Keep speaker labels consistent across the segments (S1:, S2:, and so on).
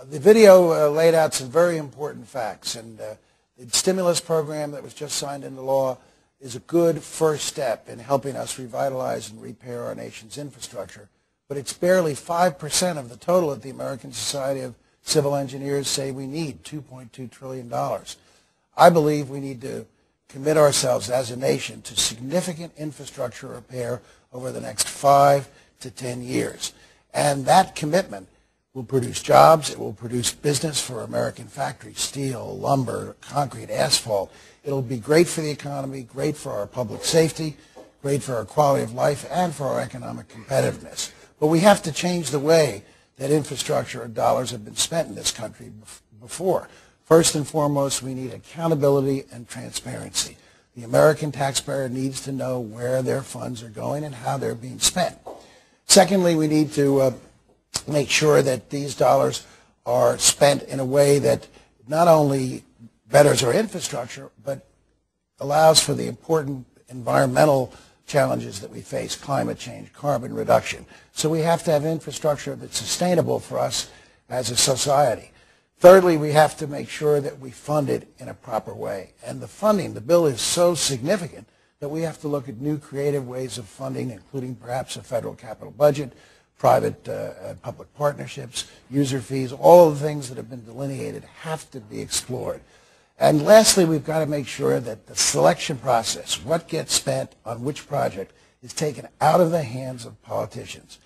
S1: The video laid out some very important facts, and the stimulus program that was just signed into law is a good first step in helping us revitalize and repair our nation's infrastructure, but it's barely 5% of the total that the American Society of Civil Engineers say we need, $2.2 trillion. I believe we need to commit ourselves as a nation to significant infrastructure repair over the next 5 to 10 years. And that commitment will produce jobs, it will produce business for American factories, steel, lumber, concrete, asphalt. It'll be great for the economy, great for our public safety, great for our quality of life, and for our economic competitiveness. But we have to change the way that infrastructure dollars have been spent in this country before. First and foremost, we need accountability and transparency. The American taxpayer needs to know where their funds are going and how they're being spent. Secondly, we need to make sure that these dollars are spent in a way that not only betters our infrastructure, but allows for the important environmental challenges that we face, climate change, carbon reduction. So we have to have infrastructure that's sustainable for us as a society. Thirdly, we have to make sure that we fund it in a proper way. And the funding, the bill is so significant that we have to look at new creative ways of funding, including perhaps a federal capital budget, private public partnerships, user fees. All of the things that have been delineated have to be explored. And lastly, we've got to make sure that the selection process, what gets spent on which project, is taken out of the hands of politicians.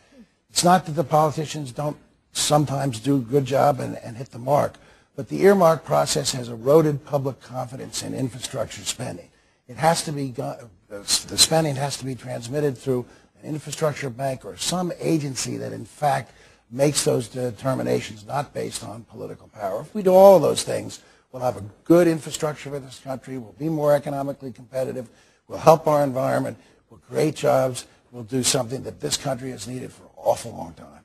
S1: It's not that the politicians don't sometimes do a good job and hit the mark, but the earmark process has eroded public confidence in infrastructure spending. It has to be, the spending has to be transmitted through an infrastructure bank or some agency that in fact makes those determinations, not based on political power. If we do all of those things, we'll have a good infrastructure for this country, we'll be more economically competitive, we'll help our environment, we'll create jobs, we'll do something that this country has needed for an awful long time.